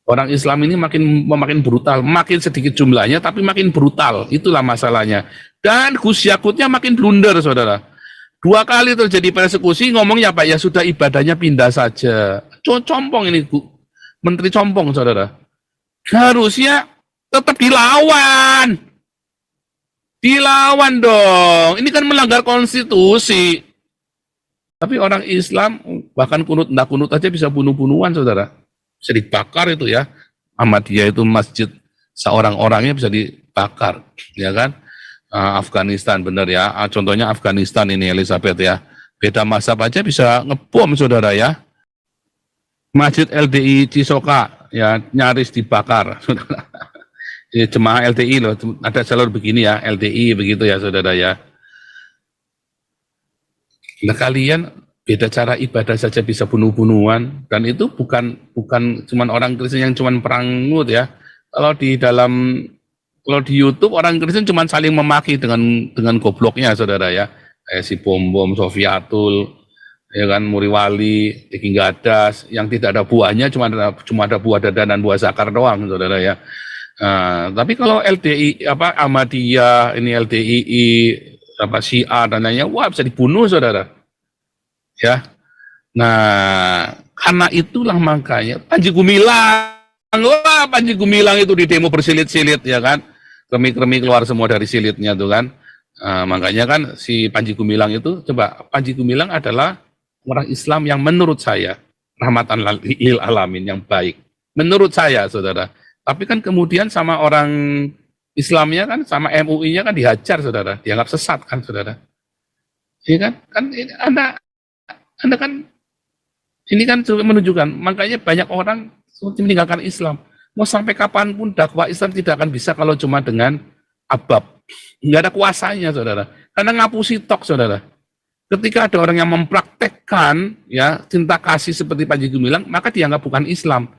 Orang Islam ini makin brutal, makin sedikit jumlahnya tapi makin brutal. Itulah masalahnya. Dan Gus Yakutnya makin blunder, saudara. 2 kali terjadi persekusi, ngomongnya Pak, ya sudah ibadahnya pindah saja. Compong ini, Menteri Compong, saudara. Harusnya tetap dilawan. Dilawan dong. Ini kan melanggar konstitusi. Tapi orang Islam, bahkan kunut, enggak kunut aja bisa bunuh-bunuhan, saudara. Bisa dibakar itu ya. Ahmadiyah itu masjid seorang-orangnya bisa dibakar, ya kan? Afghanistan, benar ya. Contohnya Afghanistan ini, Elizabeth ya. Beda mazhab aja bisa ngebom, saudara ya. Masjid LDI Cisoka ya nyaris dibakar. Jemaah LDI loh, ada jalur begini ya, LDI begitu ya, saudara ya. Nah, kalian beda cara ibadah saja bisa bunuh-bunuhan, dan itu bukan cuman orang Kristen yang cuman perangut ya. Kalau di YouTube orang Kristen cuma saling memaki dengan gobloknya, saudara ya. Kayak si Bom Sofiatul, ya kan, Muriwali, Diki Gadas, yang tidak ada buahnya, cuma ada buah dadan dan buah zakar doang, saudara ya. Tapi kalau LDI Ahmadiyah, ini LDII, Syiah dan lainnya, wah bisa dibunuh, saudara. Ya. Nah, karena itulah makanya Panji Gumilang itu di demo bersilit-silit, ya kan. Kremi-kremi keluar semua dari silitnya tuh kan. Makanya kan si Panji Gumilang itu, coba, Panji Gumilang adalah orang Islam yang menurut saya rahmatan lil alamin, yang baik. Menurut saya, saudara. Tapi kan kemudian sama orang Islamnya kan, sama MUI-nya kan dihajar, saudara. Dianggap sesat kan, saudara. Iya kan? Anda kan, ini kan menunjukkan, makanya banyak orang meninggalkan Islam. Mau sampai kapanpun dakwah Islam tidak akan bisa kalau cuma dengan abab. Nggak ada kuasanya, saudara. Karena ngapusi tok, saudara. Ketika ada orang yang mempraktekkan ya cinta kasih seperti Panji Gumilang, maka dianggap bukan Islam.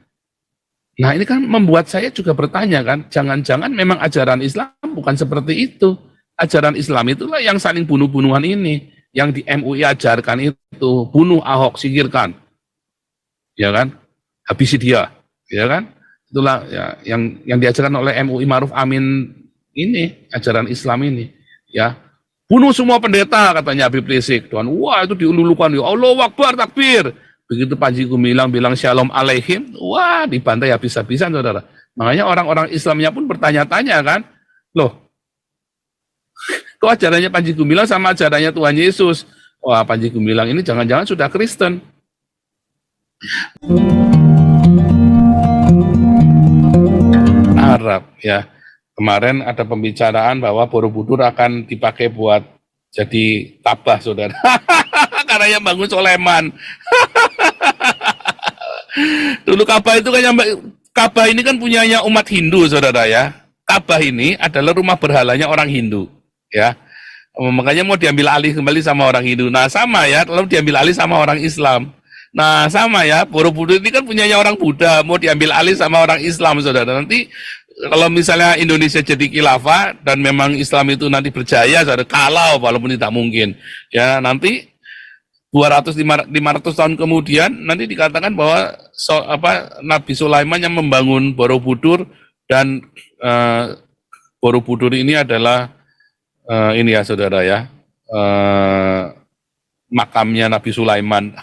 Nah, ini kan membuat saya juga bertanya kan, jangan-jangan memang ajaran Islam bukan seperti itu. Ajaran Islam itulah yang saling bunuh-bunuhan ini, yang di MUI ajarkan itu, bunuh Ahok, singkirkan. Ya kan? Habisi dia, ya kan? Itulah ya yang diajarkan oleh MUI Ma'ruf Amin ini, ajaran Islam ini, ya. Bunuh semua pendeta, katanya Habib Rizik. Tuhan, wah itu diululukan, ya Allahu Akbar, takbir. Begitu Panji Gumilang bilang shalom alaihim, wah dibantai habis-habisan, saudara. Makanya orang-orang Islamnya pun bertanya-tanya kan, loh, kok ajarannya Panji Gumilang sama ajarannya Tuhan Yesus? Wah, Panji Gumilang ini jangan-jangan sudah Kristen. Arab ya. Kemarin ada pembicaraan bahwa Borobudur akan dipakai buat jadi Ka'bah, saudara. Karena yang bangun Soleman. Dulu Ka'bah itu kan Ka'bah ini kan punyanya umat Hindu, saudara ya. Ka'bah ini adalah rumah berhalanya orang Hindu, ya. Makanya mau diambil alih kembali sama orang Hindu. Nah, sama ya, lalu diambil alih sama orang Islam. Nah, sama ya, Borobudur ini kan punyanya orang Buddha, mau diambil alih sama orang Islam, saudara. Nanti kalau misalnya Indonesia jadi khilafah dan memang Islam itu nanti berjaya, saudara, kalau walaupun tidak mungkin, ya nanti 200-500 tahun kemudian nanti dikatakan bahwa Nabi Sulaiman yang membangun Borobudur, dan Borobudur ini adalah ini ya, saudara ya, makamnya Nabi Sulaiman.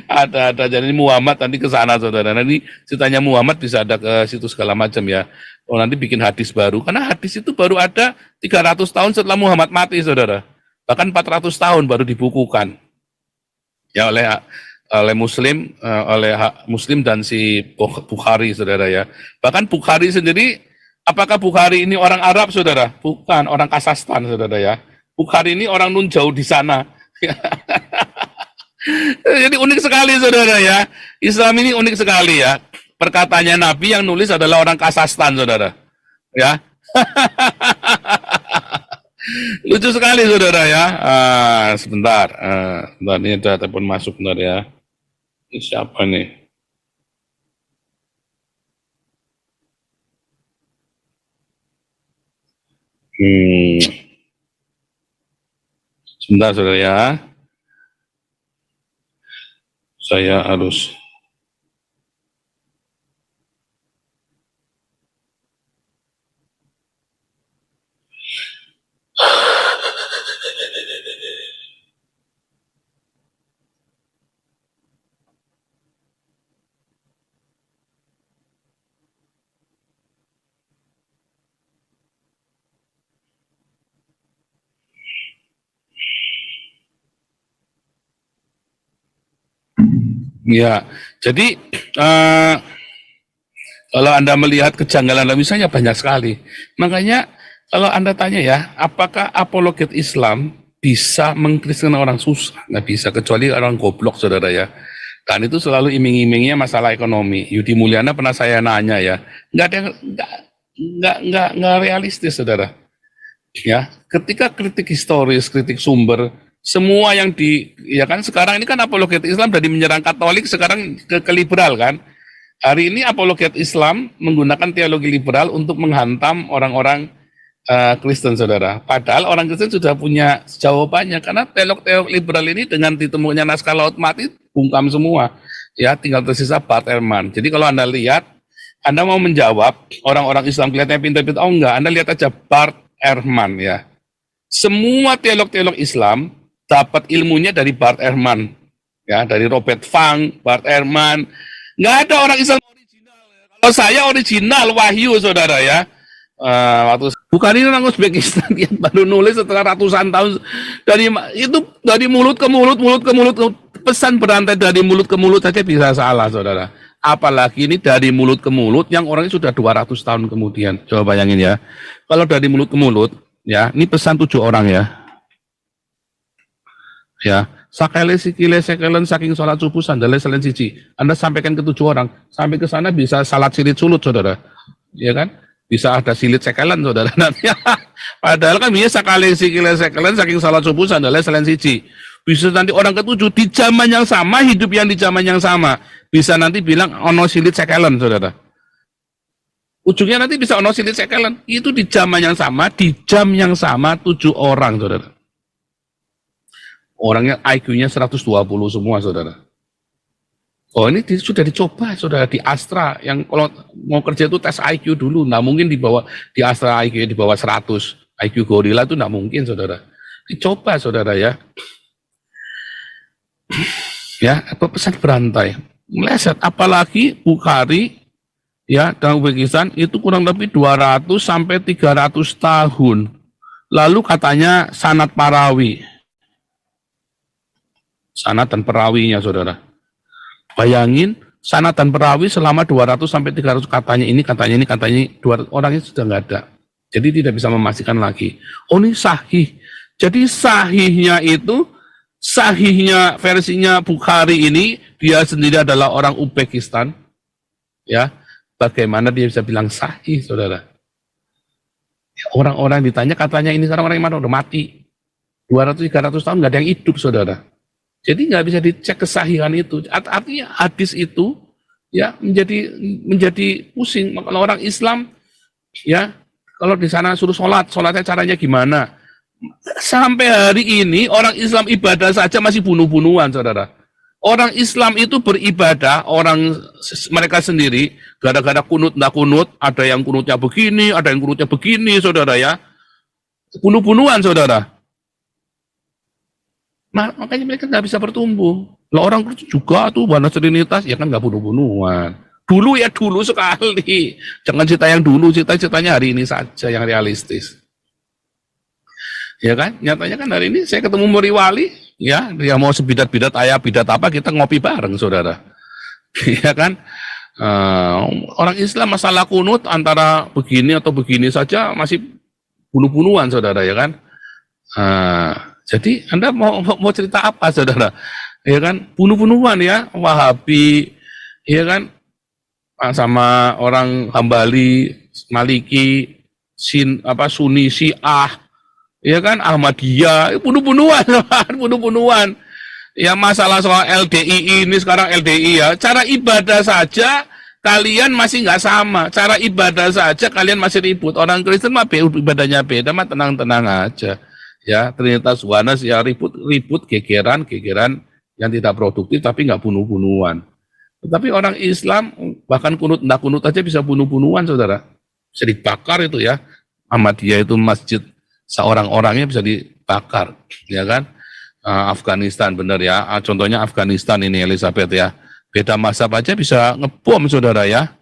ada jadi Muhammad nanti ke sana, saudara. Nanti ceritanya Muhammad bisa ada ke situ segala macam ya. Oh, nanti bikin hadis baru, karena hadis itu baru ada 300 tahun setelah Muhammad mati, saudara. Bahkan 400 tahun baru dibukukan ya oleh Muslim dan si Bukhari, saudara ya. Bahkan Bukhari sendiri, apakah Bukhari ini orang Arab, saudara? Bukan, orang Kazakhstan, saudara ya. Bukhari ini orang nun jauh di sana. Jadi unik sekali, saudara ya. Islam ini unik sekali ya. Perkataannya Nabi yang nulis adalah orang Kazakhstan, saudara. Ya. Lucu sekali, saudara ya. Sebentar. Sebentar, ini ada telepon masuk, benar ya. Ini siapa nih? Sebentar, saudara ya. Saya harus Ya, jadi kalau Anda melihat kejanggalan misalnya banyak sekali. Makanya kalau Anda tanya ya, apakah apologet Islam bisa mengkristenkan orang susah? Nggak bisa, kecuali orang goblok, saudara ya. Dan itu selalu iming-imingnya masalah ekonomi. Yudi Mulyana pernah saya nanya ya, nggak ada, nggak realistis, saudara. Ya, ketika kritik historis, kritik sumber, semua yang ya kan sekarang ini kan apologet Islam dari menyerang Katolik sekarang ke liberal kan. Hari ini apologet Islam menggunakan teologi liberal untuk menghantam orang-orang Kristen, saudara. Padahal orang Kristen sudah punya jawabannya, karena teolog-teolog liberal ini dengan ditemukannya naskah Laut Mati bungkam semua. Ya, tinggal tersisa Bart Ehrman. Jadi kalau Anda lihat, Anda mau menjawab orang-orang Islam kelihatannya pintar-pintar, oh enggak, Anda lihat aja Bart Ehrman ya. Semua teolog-teolog Islam dapat ilmunya dari Bart Ehrman. Ya, dari Robert Fang, Bart Ehrman. Nggak ada orang Islam original. Kalau saya original Wahyu, saudara ya. Waktu bukan ini orang Uzbekistan yang baru nulis setelah ratusan tahun, dari mulut ke mulut, pesan berantai dari mulut ke mulut saja bisa salah, saudara. Apalagi ini dari mulut ke mulut yang orangnya sudah 200 tahun kemudian. Coba bayangin ya. Kalau dari mulut ke mulut, ya, ini pesan 7 orang ya. Ya, sakele sikile sekelen saking sholat subuh sandale selen siji. Anda sampaikan ke 7 orang, sampai ke sana bisa salat silit sulut, saudara. Ya kan? Bisa ada silit sekelen, saudara. Padahal kan bisa sakale sikile sekelen saking sholat subuh sandale selen siji. Bisa nanti orang ke-7 di zaman yang sama, hidup yang di zaman yang sama. Bisa nanti bilang ono silit sekelen, saudara. Ujungnya nanti bisa ono silit sekelen. Itu di zaman yang sama, di jam yang sama 7 orang, saudara. Orangnya IQ-nya 120 semua, saudara. Oh, ini sudah dicoba, saudara, di Astra. Yang kalau mau kerja itu tes IQ dulu. Nah, mungkin di Astra IQ di bawah 100. IQ gorila itu nggak mungkin, saudara. Dicoba, saudara ya. Ya, pesan berantai. Meleset. Apalagi Bukhari, ya, dan Uzbekistan itu kurang lebih 200 sampai 300 tahun. Lalu katanya sanad Parawi. Sanad dan perawinya, saudara. Bayangin, sanad dan perawi selama 200 sampai 300 katanya ini, 200 orangnya sudah nggak ada. Jadi tidak bisa memastikan lagi. Oh, ini sahih. Jadi sahihnya versinya Bukhari ini, dia sendiri adalah orang Uzbekistan. Ya, bagaimana dia bisa bilang sahih, saudara? Orang-orang ditanya katanya ini sekarang orang yang mana udah mati. 200-300 tahun nggak ada yang hidup, saudara. Jadi nggak bisa dicek kesahihan itu. Artinya hadis itu ya menjadi pusing. Kalau orang Islam ya, kalau di sana suruh sholatnya caranya gimana? Sampai hari ini orang Islam ibadah saja masih bunuh-bunuhan, saudara. Orang Islam itu beribadah, mereka sendiri gara-gara kunut nggak kunut, ada yang kunutnya begini, ada yang kunutnya begini, saudara ya. Bunuh-bunuhan, saudara. Makanya mereka nggak bisa bertumbuh. Lah orang juga tuh Banas Trinitas, ya kan nggak bunuh-bunuhan. Dulu ya dulu sekali. Jangan cerita yang dulu, ceritanya hari ini saja yang realistis. Ya kan? Nyatanya kan hari ini saya ketemu Muri Wali, ya, dia mau sebidat-bidat ayah bidat apa, kita ngopi bareng, saudara. Ya kan? Orang Islam masalah kunut antara begini atau begini saja masih bunuh-bunuhan, saudara, ya kan? Jadi Anda mau cerita apa, saudara? Ya kan, bunuh-bunuhan ya, Wahabi, ya kan, sama orang Hambali, Maliki, Sunni, Syiah, ya kan, Ahmadiyah, bunuh-bunuhan, bunuh-bunuhan. Ya masalah soal LDI ini sekarang LDI ya, cara ibadah saja kalian masih nggak sama, cara ibadah saja kalian masih ribut. Orang Kristen mah ibadahnya beda, mah tenang-tenang aja. Ya, Trinitas Wanas ya ribut gegeran yang tidak produktif tapi nggak bunuh-bunuhan. Tetapi orang Islam bahkan kunut aja bisa bunuh-bunuhan, saudara. Bisa dibakar itu ya. Ahmadiyah itu masjid seorang-orangnya bisa dibakar, ya kan? Afghanistan benar ya. Contohnya Afghanistan ini Elizabeth ya. Beda mazhab aja bisa ngebom, saudara ya.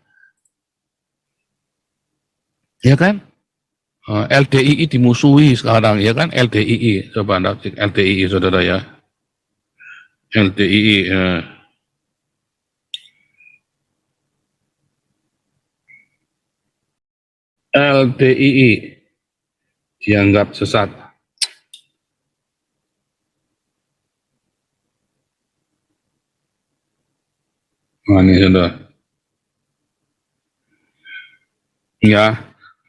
Ya kan? LDII dimusuhi sekarang, ya kan? LDII, coba anda cek LDII, saudara ya. LDII, LDII dianggap sesat. Nah, ini sudah. Ya,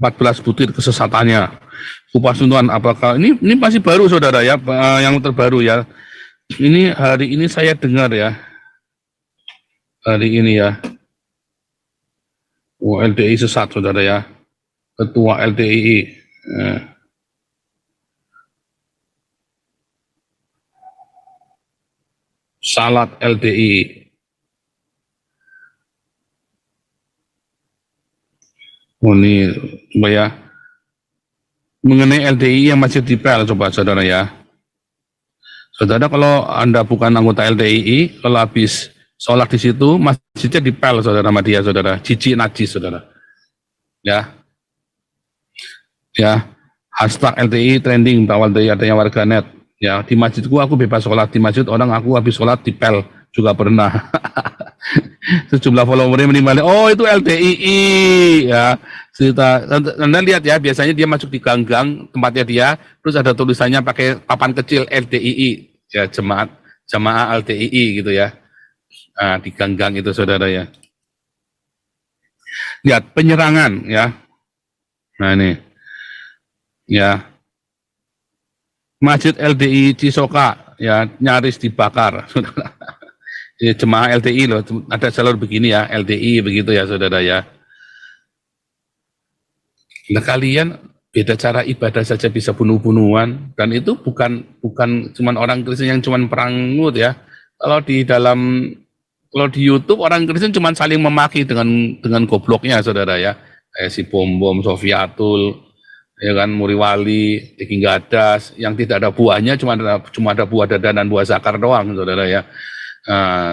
14 butir kesesatannya. Kupas tuntutan apakah ini masih baru saudara ya, yang terbaru ya. Ini hari ini saya dengar ya, hari ini ya. LDI sesat saudara ya, ketua LDII. Salat LDI. Ini coba ya, mengenai LDI yang masih dipel, coba saudara ya. Saudara kalau Anda bukan anggota LDII, kalau habis sholat di situ, masjidnya dipel saudara sama dia saudara, jijik najis saudara. Ya, ya, hashtag LDI trending berawal dari adanya warganet. Ya, di masjidku aku bebas sholat, di masjid orang aku habis sholat dipel juga pernah. Sejumlah followernya menimbali, oh itu LDII ya. Cerita, Anda lihat ya, biasanya dia masuk di gang-gang tempatnya dia, terus ada tulisannya pakai papan kecil LDII ya, jamaah LDII gitu ya. Nah, di gang-gang itu saudara ya. Lihat penyerangan ya. Nah ini ya, Masjid LDI Cisoka ya nyaris dibakar. Jemaah LDI loh, ada jalur begini ya, LDI begitu ya saudara ya. Nah kalian beda cara ibadah saja bisa bunuh-bunuhan, dan itu bukan cuman orang Kristen yang cuman perangut ya. Kalau di YouTube orang Kristen cuman saling memaki dengan gobloknya saudara ya. Si Bom Sofiatul, ya kan, Muriwali, Diki Gadas, yang tidak ada buahnya, cuma ada buah dadan dan buah zakar doang saudara ya.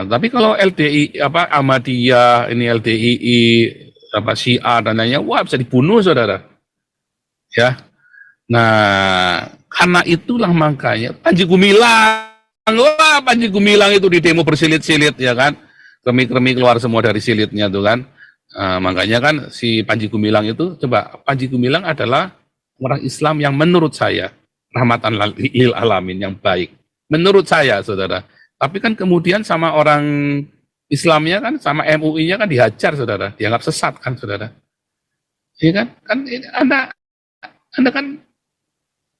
Tapi kalau LDI Ahmadiyah, ini LDII Syiah dan lainnya, wah bisa dibunuh saudara ya. Nah karena itulah makanya Panji Gumilang itu di demo bersilit-silit ya kan, kremi keluar semua dari silitnya tuh kan. Makanya kan si Panji Gumilang itu, coba, Panji Gumilang adalah orang Islam yang menurut saya rahmatan lil alamin, yang baik menurut saya saudara. Tapi kan kemudian sama orang Islamnya kan, sama MUI-nya kan dihajar saudara, dianggap sesat kan saudara. Iya kan? Anda kan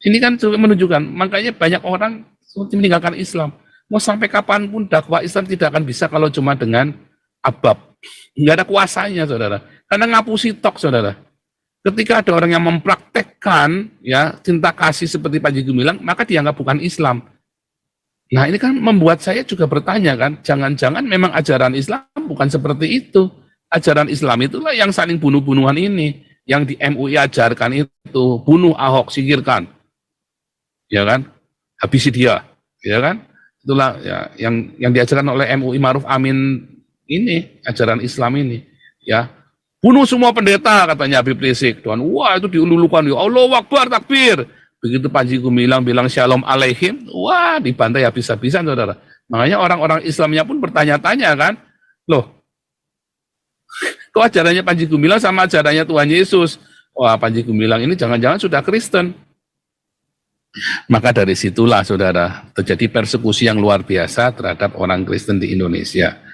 ini kan menunjukkan, makanya banyak orang meninggalkan Islam. Mau sampai kapanpun dakwah Islam tidak akan bisa kalau cuma dengan abab. Nggak ada kuasanya saudara. Karena ngapusi tok saudara. Ketika ada orang yang mempraktekkan ya cinta kasih seperti Panji Gumilang, maka dianggap bukan Islam. Nah ini kan membuat saya juga bertanya kan, jangan-jangan memang ajaran Islam bukan seperti itu. Ajaran Islam itulah yang saling bunuh-bunuhan ini, yang di MUI ajarkan itu, bunuh Ahok, singkirkan, ya kan, habisi dia, ya kan, itulah ya yang diajarkan oleh MUI Ma'ruf Amin ini, ajaran Islam ini, ya, bunuh semua pendeta katanya Habib Rizik, Tuhan, wah itu diululukan, ya Allahu Akbar, takbir. Begitu Panji Gumilang bilang shalom alaihim, wah dibantai habis-habisan saudara. Makanya orang-orang Islamnya pun bertanya-tanya kan, loh, kok ajarannya Panji Gumilang sama ajarannya Tuhan Yesus? Wah, Panji Gumilang ini jangan-jangan sudah Kristen. Maka dari situlah saudara, terjadi persekusi yang luar biasa terhadap orang Kristen di Indonesia.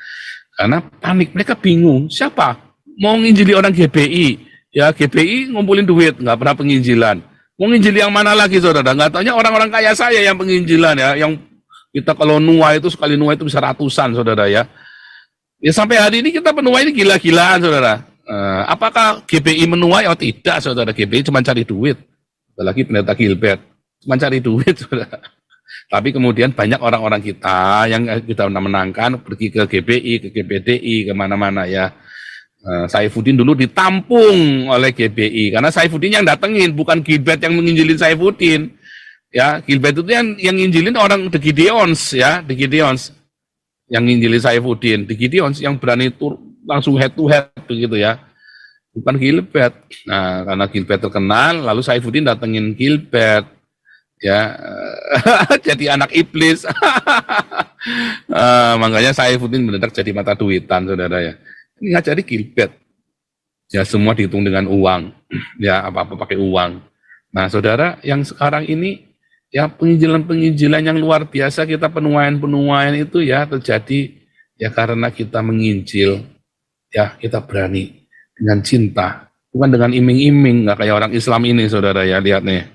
Karena panik, mereka bingung, siapa mau nginjili orang GBI? Ya GBI ngumpulin duit, nggak pernah penginjilan. Mau nginjili yang mana lagi saudara? Nggak taunya orang-orang kaya saya yang penginjilan ya, yang kita kalau nuai itu, sekali nuai itu bisa ratusan saudara ya. Ya sampai hari ini kita menuai ini gila-gilaan saudara. Apakah GBI menuai? Oh tidak saudara, GBI cuma cari duit. Apalagi pendeta Gilbert, cuma cari duit saudara. Tapi kemudian banyak orang-orang kita yang kita menangkan pergi ke GBI, ke GBDI, kemana-mana ya. Saifuddin dulu ditampung oleh GBI karena Saifuddin yang datengin, bukan Gilbert yang menginjilin Saifuddin. Ya, Gilbert itu yang nginjilin orang The Gideons ya, The Gideons yang nginjilin Saifuddin, The Gideons yang berani langsung head to head begitu ya. Bukan Gilbert. Nah, karena Gilbert terkenal, lalu Saifuddin datengin Gilbert. Ya, jadi anak iblis. Makanya Saifuddin mendadak jadi mata duitan saudara ya. Ini ngajari Gilbert. Ya semua dihitung dengan uang, ya apa-apa pakai uang. Nah, saudara, yang sekarang ini ya penginjilan-penginjilan yang luar biasa, kita penuaian-penuaian itu ya terjadi ya karena kita menginjil, ya kita berani dengan cinta, bukan dengan iming-iming, nggak kayak orang Islam ini, saudara ya, lihat nih.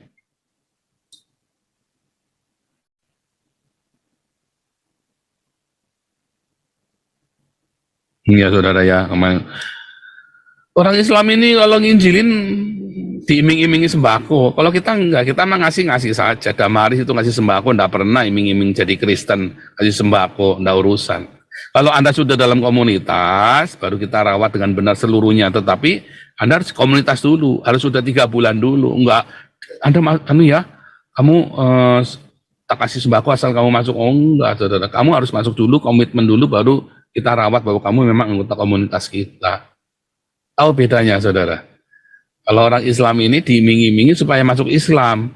Ya saudara ya, orang Islam ini kalau nginjilin diiming-imingi sembako. Kalau kita enggak, kita mah ngasih-ngasih saja. Damaris itu ngasih sembako, enggak pernah iming-iming jadi Kristen, kasih sembako, enggak urusan. Kalau Anda sudah dalam komunitas, baru kita rawat dengan benar seluruhnya. Tetapi Anda harus komunitas dulu, harus sudah 3 bulan dulu. Enggak, Anda anu ya, kamu tak kasih sembako asal kamu masuk. Oh enggak, saudara. Kamu harus masuk dulu, komitmen dulu, baru kita rawat bahwa kamu memang anggota komunitas kita. Tahu bedanya, saudara? Kalau orang Islam ini diiming-imingi supaya masuk Islam,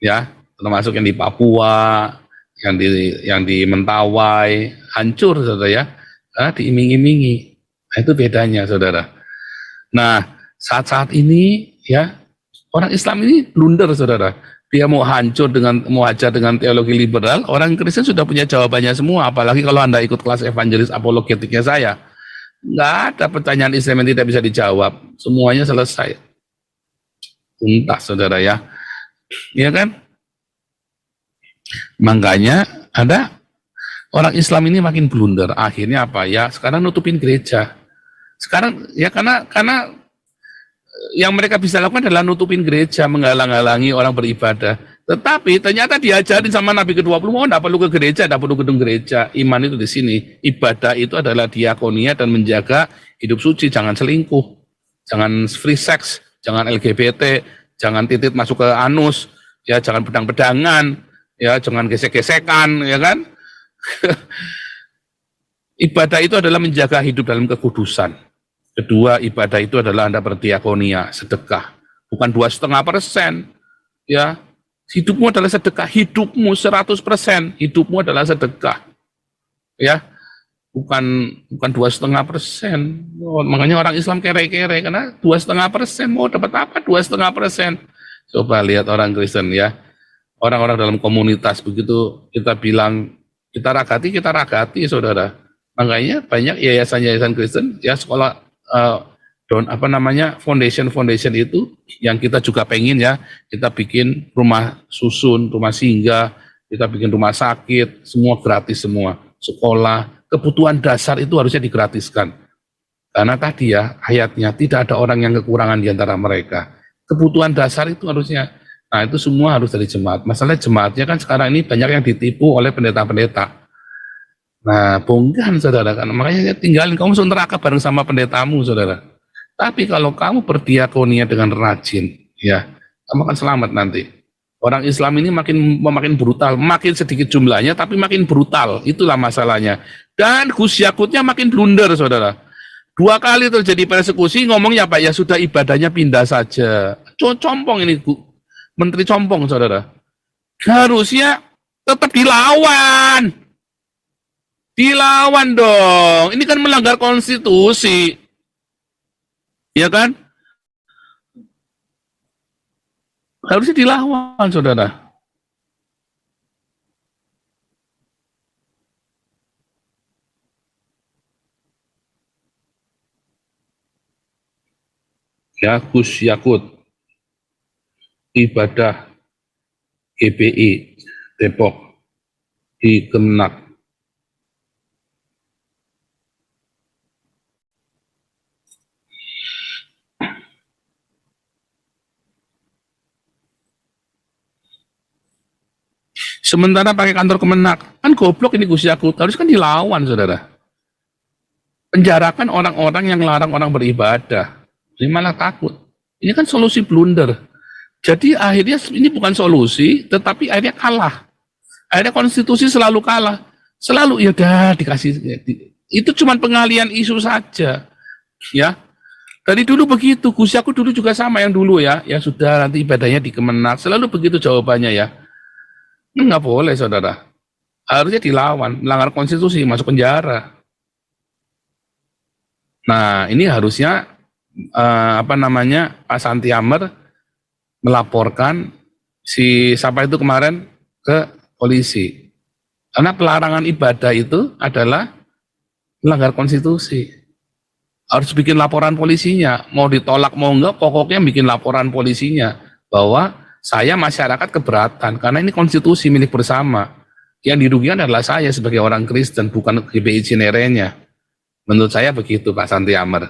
ya, termasuk yang di Papua, yang di Mentawai, hancur, saudara ya, diiming-imingi. Nah, itu bedanya, saudara. Nah, saat-saat ini, ya, orang Islam ini blunder, saudara. Dia mau hancur mau hajar dengan teologi liberal, orang Kristen sudah punya jawabannya semua, apalagi kalau Anda ikut kelas evangelis apologetiknya saya. Nggak ada pertanyaan Islam yang tidak bisa dijawab. Semuanya selesai. Tuntas, saudara ya. Iya kan? Makanya ada orang Islam ini makin blunder. Akhirnya apa ya? Sekarang nutupin gereja. Sekarang ya karena yang mereka bisa lakukan adalah nutupin gereja, menghalang-halangi orang beribadah. Tetapi ternyata diajarin sama Nabi ke-20, oh enggak perlu ke gereja, enggak perlu gedung gereja. Iman itu di sini. Ibadah itu adalah diakonia dan menjaga hidup suci, jangan selingkuh, jangan free sex, jangan LGBT, jangan titit masuk ke anus, ya jangan pedang-pedangan, ya jangan gesek-gesekan, ya kan? Ibadah itu adalah menjaga hidup dalam kekudusan. Kedua, ibadah itu adalah Anda berdiakonia, sedekah. Bukan 2,5%. Ya, hidupmu adalah sedekah. Hidupmu 100%. Hidupmu adalah sedekah. Ya, bukan 2,5%. Oh, makanya orang Islam kere-kere karena 2,5%. Mau dapat apa 2,5%? Coba lihat orang Kristen ya. Orang-orang dalam komunitas begitu kita bilang kita ragati, saudara. Makanya banyak yayasan-yayasan Kristen ya sekolah foundation itu yang kita juga pengen ya, kita bikin rumah susun, rumah singgah, kita bikin rumah sakit, semua gratis semua, sekolah, kebutuhan dasar itu harusnya digratiskan. Karena tadi ya ayatnya tidak ada orang yang kekurangan di antara mereka. Kebutuhan dasar itu harusnya, nah itu semua harus dari jemaat. Masalah jemaatnya kan sekarang ini banyak yang ditipu oleh pendeta-pendeta. Nah, bongkar saudara, kan makanya tinggalin, kamu masuk neraka bareng sama pendetamu, saudara. Tapi kalau kamu berdiakonia dengan rajin, ya, kamu akan selamat nanti. Orang Islam ini makin brutal, makin sedikit jumlahnya, tapi makin brutal. Itulah masalahnya. Dan Gus Yakutnya makin blunder, saudara. 2 kali terjadi persekusi, ngomongnya Pak, ya sudah ibadahnya pindah saja. Compong ini, Menteri Compong, saudara. Harusnya tetap dilawan. Dilawan dong. Ini kan melanggar konstitusi. Ya kan? Harusnya dilawan, saudara. Ya, Gus Yakut. Ibadah GPI Depok di Kemenak. Sementara pakai kantor Kemenak, kan goblok ini Gus Yakut, harus kan dilawan, saudara. Penjarakan orang-orang yang larang orang beribadah, ini malah takut. Ini kan solusi blunder. Jadi akhirnya ini bukan solusi, tetapi akhirnya kalah. Akhirnya konstitusi selalu kalah. Selalu ya udah dikasih, itu cuma pengalian isu saja. Ya, dari dulu begitu, Gus Yakut dulu juga sama yang dulu ya sudah nanti ibadahnya di Kemenak, selalu begitu jawabannya ya. Nggak boleh, saudara. Harusnya dilawan, melanggar konstitusi, masuk penjara. Nah, ini harusnya Pak Santi Amr melaporkan si siapa itu kemarin ke polisi. Karena pelarangan ibadah itu adalah melanggar konstitusi. Harus bikin laporan polisinya. Mau ditolak mau enggak, pokoknya bikin laporan polisinya bahwa saya masyarakat keberatan karena ini konstitusi milik bersama. Yang dirugikan adalah saya sebagai orang Kristen, bukan GBI Cinere-nya. Menurut saya begitu, Pak Santi Amr.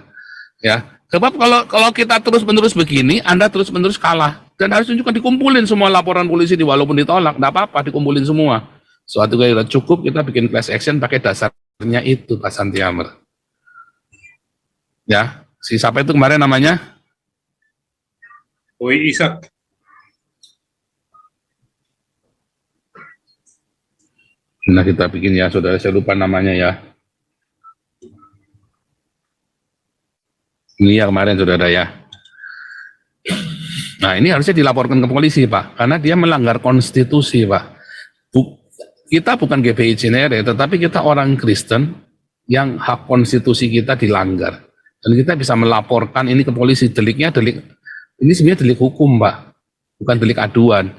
Ya, sebab kalau kita terus-menerus begini, Anda terus-menerus kalah. Dan harus tunjukkan, dikumpulin semua laporan polisi, walaupun ditolak, enggak apa-apa, dikumpulin semua. Suatu kali udah cukup, kita bikin class action pakai dasarnya itu, Pak Santi Amr. Ya, si siapa itu kemarin namanya? Oi Ishak. Nah, kita bikin ya, saudara, saya lupa namanya ya. Ini ya kemarin, saudara ya. Nah, ini harusnya dilaporkan ke polisi, Pak, karena dia melanggar konstitusi, Pak. Kita bukan GBI Cinere, tetapi kita orang Kristen yang hak konstitusi kita dilanggar. Dan kita bisa melaporkan ini ke polisi. Deliknya ini sebenarnya delik hukum, Pak, bukan delik aduan.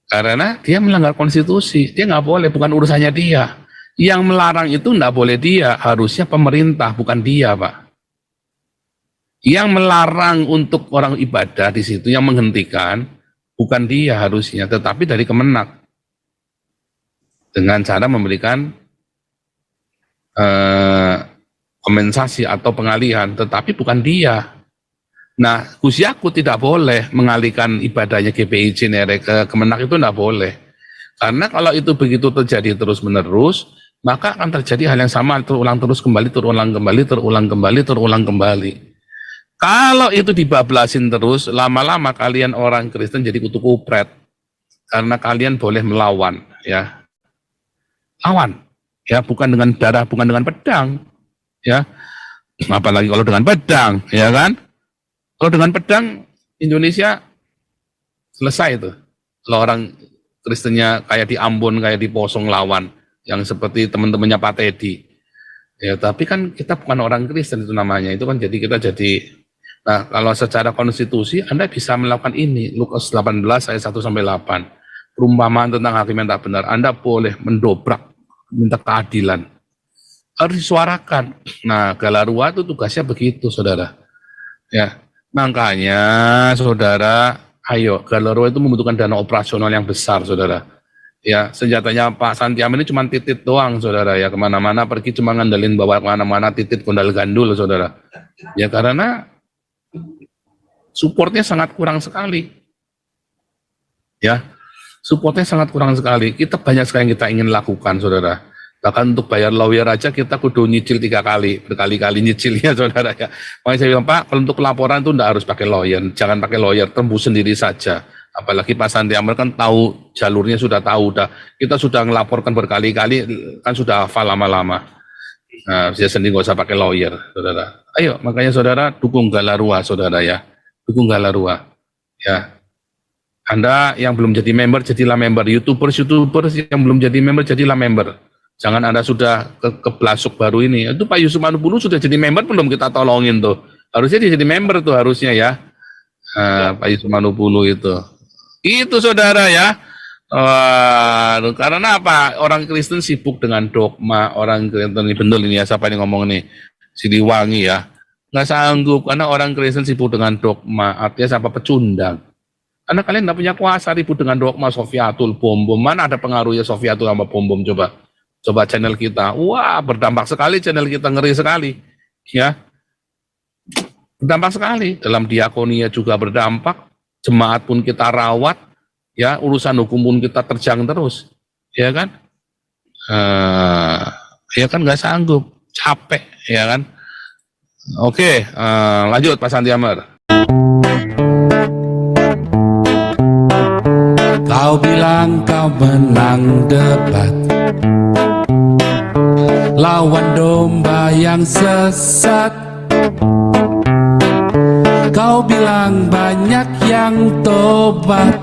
Karena dia melanggar konstitusi, dia nggak boleh, bukan urusannya dia. Yang melarang itu nggak boleh dia, harusnya pemerintah, bukan dia, Pak. Yang melarang untuk orang ibadah di situ, yang menghentikan, bukan dia harusnya, tetapi dari Kemenak. Dengan cara memberikan kompensasi atau pengalihan, tetapi bukan dia. Nah, Gus Yakut tidak boleh mengalihkan ibadahnya GBI Cinere ke Kemenak, itu tidak boleh. Karena kalau itu begitu terjadi terus-menerus, maka akan terjadi hal yang sama, terulang terus kembali, terulang kembali, terulang kembali, terulang kembali. Kalau itu dibablasin terus, lama-lama kalian orang Kristen jadi kutu kupret. Karena kalian boleh melawan, ya. Lawan, ya, bukan dengan darah, bukan dengan pedang, ya. Apalagi kalau dengan pedang, ya kan? Kalau dengan pedang, Indonesia selesai itu. Kalau orang Kristennya kayak di Ambon, kayak di Posong lawan, yang seperti teman-temannya Pak Teddy. Ya, tapi kan kita bukan orang Kristen itu namanya, itu kan kita jadi. Nah, kalau secara konstitusi, Anda bisa melakukan ini, Lukas 18 ayat 1-8. Perumpamaan tentang hakim yang tak benar, Anda boleh mendobrak, minta keadilan. Harus disuarakan. Nah, Galarua itu tugasnya begitu, saudara. Ya. Makanya, saudara, ayo, Galarua itu membutuhkan dana operasional yang besar, saudara. Ya, senjatanya Pak Santi Amr ini cuma titit doang, saudara. Ya, kemana-mana pergi cuma ngandelin bawa kemana-mana titit gondal gandul, saudara. Ya, karena supportnya sangat kurang sekali. Ya, supportnya sangat kurang sekali. Kita banyak sekali yang kita ingin lakukan, saudara. Bahkan untuk bayar lawyer aja kita kudu nyicil 3 kali, berkali-kali nyicilnya, saudara ya. Makanya saya bilang, Pak, kalau untuk pelaporan itu enggak harus pakai lawyer, jangan pakai lawyer, tembus sendiri saja. Apalagi Pak Santi Amr kan tahu, jalurnya sudah tahu, kita sudah ngelaporkan berkali-kali, kan sudah hafal lama-lama. Nah, bisa sendiri nggak usah pakai lawyer, saudara. Ayo, makanya saudara dukung Galarua, saudara ya. Dukung Galarua, ya. Anda yang belum jadi member, jadilah member. YouTubers yang belum jadi member, jadilah member. Jangan Anda sudah keblasuk baru ini. Itu Pak Yusuf Manupulu sudah jadi member, belum kita tolongin tuh. Harusnya dia jadi member tuh, harusnya ya. Pak Yusuf Manupulu itu. Itu saudara ya. Karena apa? Orang Kristen sibuk dengan dogma. Orang Kristen ini betul ini ya, siapa yang ngomong nih? Siliwangi ya. Nggak sanggup, karena orang Kristen sibuk dengan dogma. Artinya siapa? Pecundang. Karena kalian nggak punya kuasa ribut dengan dogma Sofiatul bom-bom. Mana ada pengaruhnya Sofiatul sama bom-bom, coba? Coba channel kita, wah berdampak sekali channel kita, ngeri sekali, ya, berdampak sekali. Dalam diakonia juga berdampak, jemaat pun kita rawat, ya, urusan hukum pun kita terjang terus, ya kan? Ya kan nggak sanggup, capek, ya kan? Oke, lanjut Pak Santi Amr. Kau bilang kau menang debat lawan domba yang sesat. Kau bilang banyak yang tobat,